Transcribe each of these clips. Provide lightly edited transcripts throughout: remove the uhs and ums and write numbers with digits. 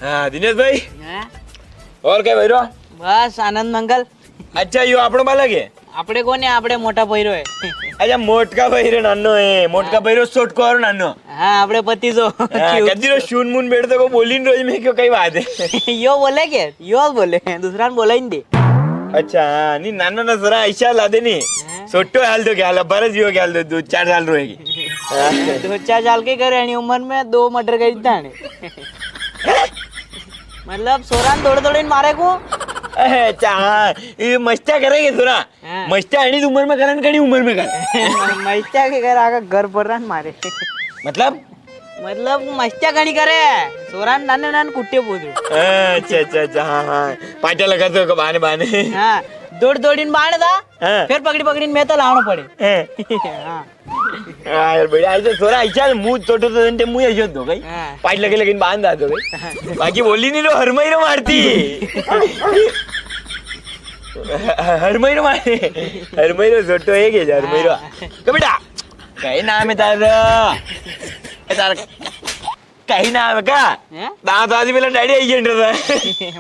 हाँ दिनेश भाई और क्या भाई रो બસ આનંદ મંગલ. अच्छा यो આપણો બાલક है આપણે કોને આપણે મોટા ભૈરો હે. अच्छा मोटका भाई नानो है मोटका भाई सोट को और नानो હા આપણે પતિ જો कदी रो शून मून बैठ तो को बोली रोज में क्यों कई बात है યો બોલે કે યો બોલે दूसरा ने बोला ही नहीं. अच्छा हाँ नहीं नानो ना जरा ऐसा ला दे नहीं सोटो हाल तो क्या बरस भी हो क्या दो 4 साल रहेगी 2-4 साल की करे एनी उम्र में 2 मर्डर કરી દીધા ને. मतलब सोरान दौड़ दौड़ीने मारे को. अच्छा हाँ ये मस्ता करेंगे थोड़ा मस्ता एनी उम्र में करन कड़ी उम्र में कर मस्ता के घर आगे घर पर रन मारे मतलब मस्ता घणी करे सोरान नाने नान कुट्टे बोदू. अच्छा अच्छा अच्छा हाँ हाँ पाटा लगा तो बहाने बहाने हाँ दौड़ दौड़ीने बाण था फिर पकड़ी पकड़ीने मैं तो लावनो पड़े. हाँ यार बढ़िया ऐसे थोड़ा ऐसा मुंह छोटो तो घंटे मुंह ऐसे दो गई पाइट लगे लेकिन बांध दो गई बाकी बोली नहीं लो हर महीने मारती हर महीने छोटो है के हर महीने तो बेटा कहीं नाम है तार कहीं नाम है का दांत आदमी मेरा डैडी एजेंट था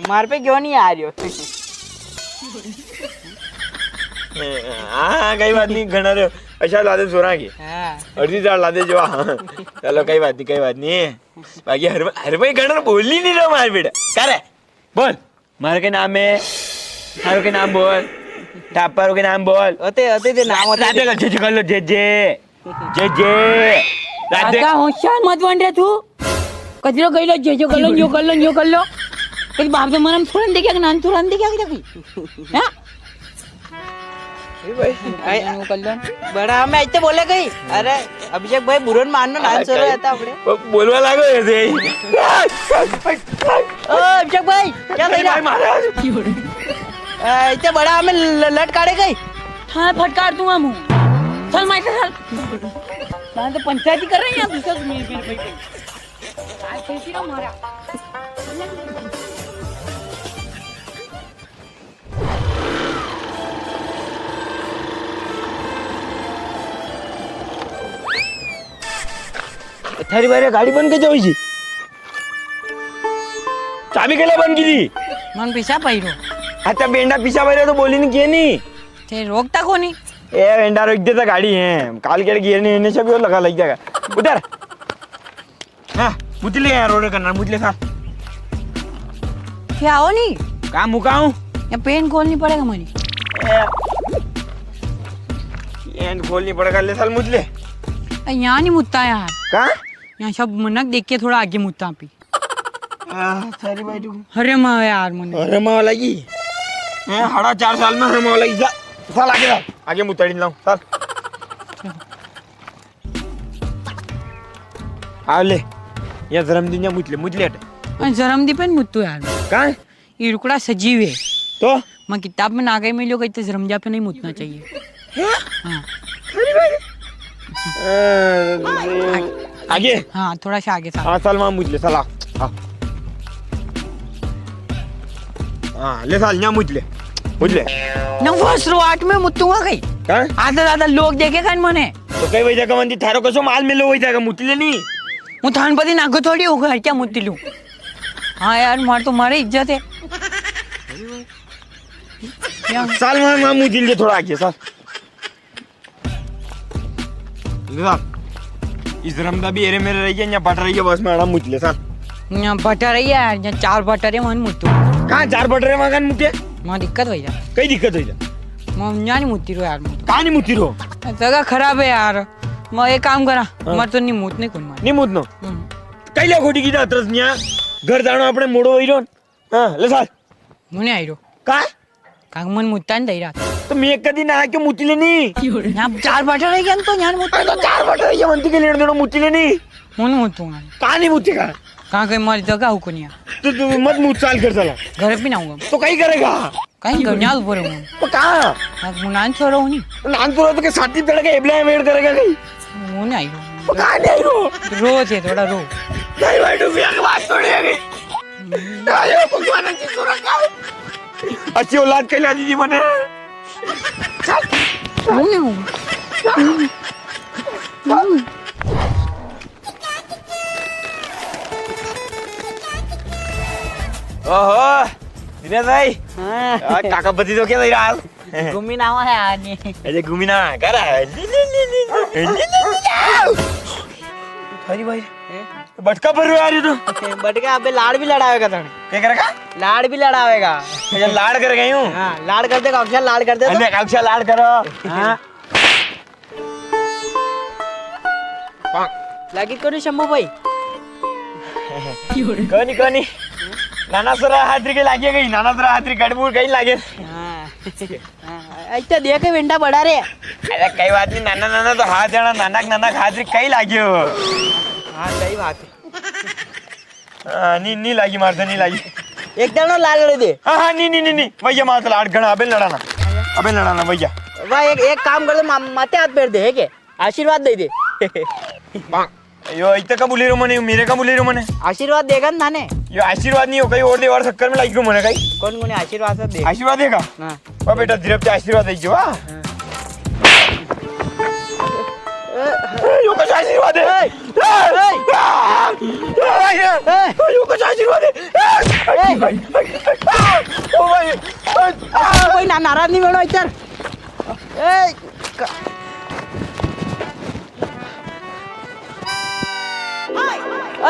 मार पे क्यों नहीं आ रही हो. हाँ कई बात नहीं घना रे अच्छा ला दे सोरा की अर्धी दाल ला दे जो चलो कई बात नहीं बाकी हर भाई घना बोली नहीं रहा मार बेटा करे बोल मार के नाम है हारो के नाम बोल टापर के नाम बोल होते ते नाम होते राधे का जे कर लो जे राधे का होशियार मत बन रे तू कजरो गइलो जे जो कर लो फिर बाप से मनम थोड़न दे क्या नान थोड़न दे क्या हैं भाई बड़ा हमें ऐसे बोले गई. अरे अभिषेक भाई बुरोन मारनो नान सोरो હતા આપણે બોલવા લાગો ऐसे ओ अभिषेक भाई क्या થઈ रहा ऐसे बड़ा हमें लट काढ़े गई. हां फटकार दूंगा मुंह चल मार चल मैं तो पंचायती कर रहे हैं यहां दूसरा मेरे पैसे काय कैसी ना मारा थारी बारे गाड़ी बंद के जाओ जी चाबी के लिए बंद की थी मन पीछा पहिरो अच्छा बेंडा पीछा भरे तो बोली नहीं किए नहीं ते रोकता कोनी ए बेंडा रोक देता गाड़ी है काल के गियर नहीं इन्हें सब लगा लग जाएगा उधर हाँ मुझले यार रोड करना मुझले साथ क्या हो नहीं कहाँ मुकाऊं या पेन खोलनी पड़ेगा मनी एंड खोलनी पड़ेगा ले साल मुझले यहाँ नहीं मुत्ता यार कहाँ यहाँ सब मनक देख के थोड़ा आगे मुत्ता पी सारी भाई तू अरे माँ यार मन अरे माँ लगी हड़ा 4 साल में हरे माँ लगी साल आगे मुतड़ी लाऊं साल आ ले या जन्मदिन या मुझले हटे जन्मदिन पे मुत्तू यार कहाँ ये रुकड़ा सजीव है तो मैं किताब में ना गई मिलो कहते जन्मदिन पे नहीं मुतना चाहिए. हाँ आगे हाँ थोड़ा सा आगे हाँ साल माँ मुझले साल हाँ ले साल यहाँ मुझले ना वो शुरुआत में मुत्तूंगा कहीं आधा लोग देखेगा मने तो कई वजह का मंदी थारो कसो माल मिलो वही जाएगा मुतले नहीं હું થાનપતિ નાગો થોડી હોगा क्या मुत्ती लूं. हाँ यार मार तो मारे इज्जत है साल माँ मुझे ले थोड़ा आगे साल इस रमदा भी एरे मेरे रही है यहाँ पट रही है बस में आराम मुझले साल यहाँ बटर है यार यहाँ 4 बटर है मन मुत्तू कहाँ 4 बटर है वहाँ मुझे वहाँ दिक्कत हो जा कई दिक्कत हो जा मैं यहाँ नहीं मुत्ती रो यार कहाँ नहीं मुत्ती रो जगह खराब है यार मैं एक काम करा मर तो नहीं मुत नहीं कौन मार नहीं मुतनो कई ले खोटी की तरस निया घर जानो अपने मोड़ो वही रो हाँ ले साल मुने आई रो कहाँ कांग मन मुत्ता नहीं दे रहा तो मैं एक कदी ना क्यों मुतले नहीं यहाँ 4 बटर है क्या तो यहाँ मुत्ता तो 4 बटर ये मंती के लेने देनो मुतले नहीं मुन मुत्तूंगा कहाँ नहीं मुतेगा कहाँ कहीं मर जगह हो को नहीं तो मत मुत साल कर साला घर पे ना आऊंगा तो कहीं करेगा कहीं गन्या ऊपर हूँ तो कहाँ मुनान छोड़ो नहीं नान तो के साथी तड़ के एबले वेट करेगा कहीं मुने आई रो तो कहाँ नहीं रो रोज है थोड़ा रो नहीं भाई तू भी बात थोड़ी है गई आयो भगवान की सुरक्षा अच्छी औलाद कहला दीदी मने ઓહો દિનેશભાઈ હા કાકા બધી તો ક્યાં લઈ રહ્યા હાલ ઘૂમીને આવા હે આની એટલે ઘૂમી ના કરા હરી ભાઈ बटका भर रहा है तो बटका अबे लाड़ भी लड़ावेगा तने क्या करेगा लाड़ भी लड़ावेगा अच्छा लाड़ कर गई हूँ हाँ लाड़ कर देगा अक्षर लाड़ कर दे तो अरे अक्षर लाड़ करो हाँ लगी कोनी शंभू भाई कोनी नाना सरा हाथरी के लागे गई नाना सरा हाथरी गड़बूड़ कहीं लागे अच्छा देखे वेंडा बड़ा रे अरे कई बात नहीं नाना नाना तो हाथ जाना नाना नाना हाथरी कहीं लागे हो हाँ सही बात है नी लागी मारते नहीं लागी एक दाना लाड़ लड़ दे हाँ हाँ नी भैया मारते लाड़ घना अबे लड़ाना भैया वाह एक काम कर दे माथे हाथ पैर दे है के आशीर्वाद दे दे यो इतना का बोले रो मने मेरे का बोले रो मने आशीर्वाद देगा ना ने यो आशीर्वाद नहीं हो कहीं और दे और चक्कर में लागी रो मने कहीं कौन कौन आशीर्वाद दे आशीर्वाद देगा हाँ वाह बेटा धीरे से आशीर्वाद दे जो हाँ यो का आशीर्वाद है यो का आशीर्वाद है ओ भाई कोई नाराज नहीं बनो इधर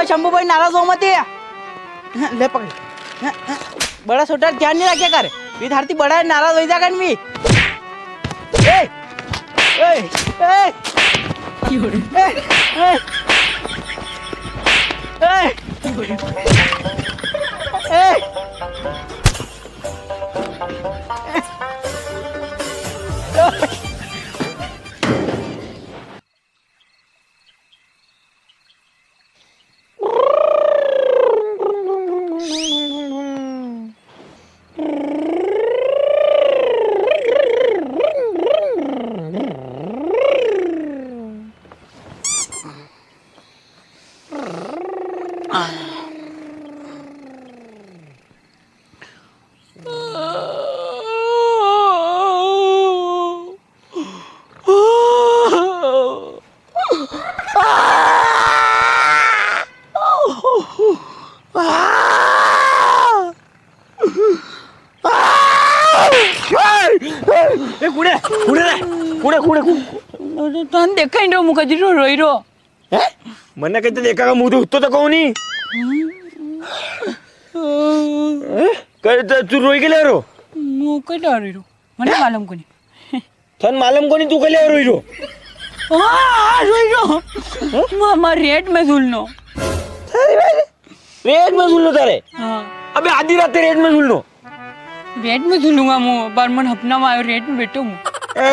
शंभू भाई नाराज हो मत ले पकड़ बड़ा छोटा ध्यान नहीं रखे कर विद्यार्थी बड़ा है नाराज हो जाएगा नहीं તને દેખાઈ રહ્યો મુખ હજી રોઈ રહ્યો હે મને કઈ તો દેખા가 હું તો ઉઠતો તો કહું નહીં કઈ તો તું રોઈ ગયેલો રો હું કઈ રોઈ રહ્યો મને માલમ કોની તને માલમ કોની તું કઈ રોઈ રહ્યો हाँ रोई रो मामा रेट में झूलनो रेट में झूलनो तारे हाँ अबे आधी रात रेट में झूलनो रेट में झूलूंगा मुँह पर मन अपना में आयो रेट में बैठो हूँ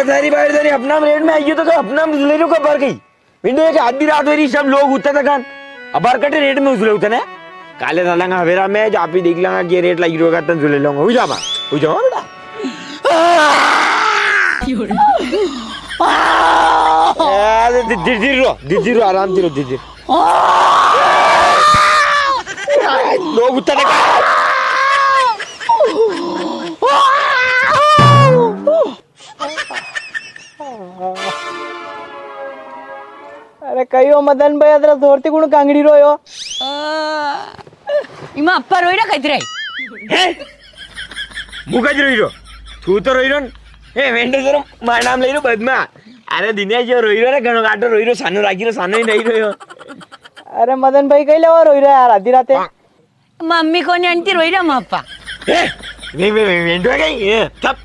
तारी बाहर तारी अपना रेट में आई तो अपना में झूले रो का बार गई विंडो के आधी रात वेरी सब लोग उठते थे कान अब बार कटे रेट में झूले उठते ना काले डालेंगा हवेरा में जहाँ पे देख लेंगा कि रेट लगी रोगा तन झूले लूंगा हो जाओ बेटा धीरे आराम से धीरे लोग उठते थे अरे कहियो मदन भाई अदर जोरती गुण कांगड़ी रोयो इमा अप्पा रोई ना कहीं हे मुका ज रोई रो तू तो रोई रो हे वेंडे जरो मार नाम लई रो बदमा अरे दिनेश जो रोई रो रे घणो काटो रोई रो सानो राखी रो सानो ही नहीं रोयो अरे मदन भाई कई लेवा रोई रो यार आधी राते मम्मी कोनी आंटी रोई ना अप्पा हे वे वेंडो गई चप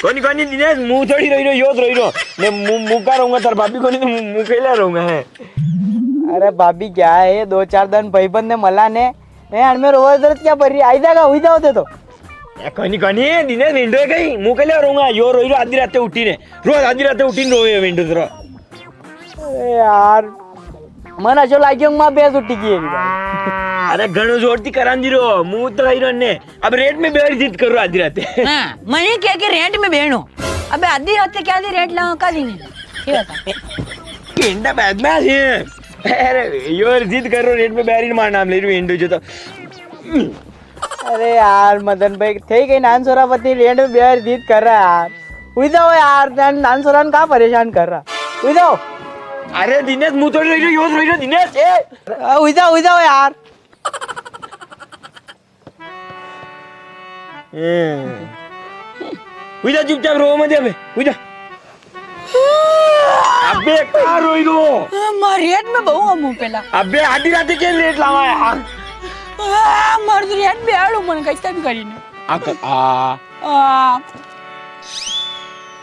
कोनी दिनेश मुंह थोड़ी रोई रो यो रोई रो ने मुंह का रहूंगा तार भाभी कोनी तो मुंह कैला रहूंगा है अरे भाभी क्या है 2-4 दिन भाईबंद ने मला ने में रोवर दर्द क्या भरी आई जाएगा हुई जाओ ते तो कोनी दिनेश वेंडो गई मुंह कैला रहूंगा यो रोई रो आधी राते उठी ने रोज आधी राते उठी रोवे वेंडो जरा अरे यार मन अशो लाग्यो मां बेस उठी की अरे घणो जोरती करान दी रो मुंह तो गई रो ने अब रेट में बेर जीत करो आधी राते हां मने क्या के रेट में बेणो अबे आधी रात क्या दी रेट लाओ का दीने ये बता केंडा बाद में है अरे यो जीत करो रेट में बेरी मार नाम ले रो एंडो जो तो अरे यार मदन भाई थे गई नान सोरापति रेट में बेर जीत कर रहा है यार हुई जाओ यार नान सोरान का परेशान कर रहा हुई जाओ अरे दिनेश मुंह तोड़ रही यो दिनेश हुई जाओ यार ઉજા ચૂપચાપ રો મત હવે ઉજા અબે કા રોઈ રો માર રેટ में બહુ અમુ પેલા અબે આધી રાતે કેમ લેટ લાવા માર રેટ બે આડું મને કઈ તમ કરીને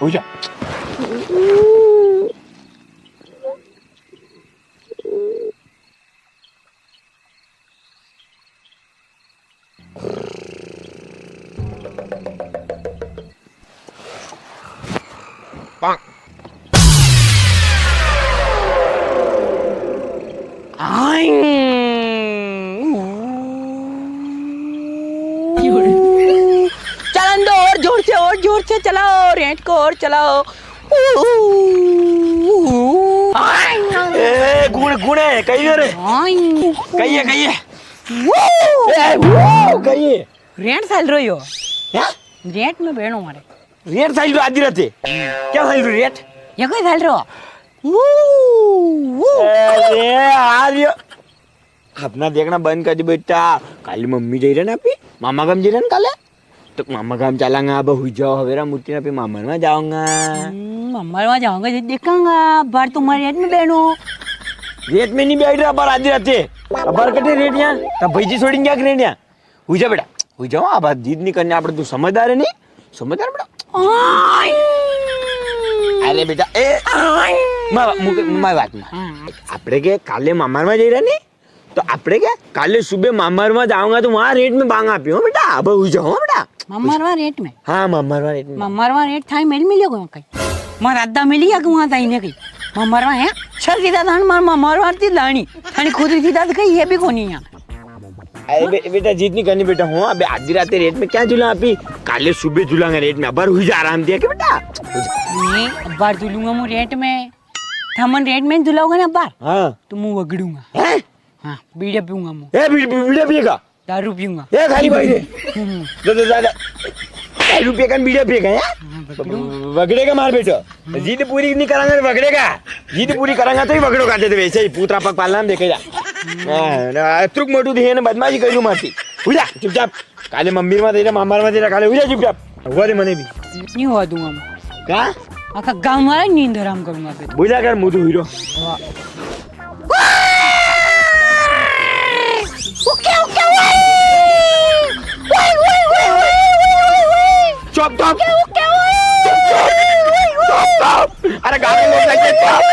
ઉજા પાંક चलन दो और जोर से चलाओ रेट को और चलाओ ए गुण गुण है कहिए रे कहिए कहिए कहिए रेट साल रही हो क्या रेट में बहनो मारे रेट साइल आधी राते क्या साइल रेट ये कोई साल रहो अरे आर्य अपना देखना बंद कर दी बेटा काली मम्मी जई रहे ना अपनी मामा गाम जई रहे ना काले तो मामा गाम चलांगा अब हुई जाओ हवेरा मुट्ठी ना पे मामा में जाऊंगा मम्मा वहाँ जाऊंगा देखांगा बार तुम्हारे रेट में बहनो रेट में नहीं बैठ रहा बार आधी राते अब बार कटे रेट यहाँ तब भाईजी छोड़ेंगे क्या रेट यहाँ हुई जा बेटा हुई जाओ अब जीत नहीं करने आप तू समझदार है नहीं समझदार बेटा अरे बेटा ए મારી વાતમાં આપણે કે કાલે મામારમાં જઈ રહ્યા ને તો આપણે કે કાલે સુબહ મામારમાં जाऊंगा तो वहां रेट में बांग आप्यो बेटा अब हुई जाओ बेटा मामारवा रेट में हां मामारवा रेट में मामारवा रेट थाई मेल मिलियो कई मार आदा मिली या वहां थाई ने कई मामारवा है छल सीधा दान मार मामारवा ती दाणी थानी खुद सीधा कई ये भी कोनी यहां अरे बेटा जीत नहीं करनी बेटा हो अबे आधी रात रेट में क्या झूला अभी काले सुबह झूलांगे रेट में अब हुई जा आराम दिया के बेटा नहीं अब बार झूलूंगा मु रेट में थमन रेट में झूलाओगे ना बार हां तो मुंह वगड़ूंगा हैं हां बीड़े पीऊंगा मु ए बीड़े पिएगा दारू पीऊंगा ए खाली भाई रे दो ज्यादा दारू पिएगा बीड़े पिएगा हैं वगड़ेगा मार बेटा जीत पूरी नहीं करांगे वगड़ेगा जीत पूरी करांगा तो ही वगड़ो काटे थे वैसे ही पूतरा पग पालना देखे जा अतरुक मोटू थे ने बदमाशी करू मारती उजा चुपचाप काले मम्मी में तेरा मामा में तेरा काले उजा चुपचाप हुआ रे मने भी नहीं हुआ दूंगा मैं का आखा गांव वाला नींद हराम करूंगा फिर बुझा कर मुंह हीरो चुप चुप अरे गाड़ी लोग लगे चुप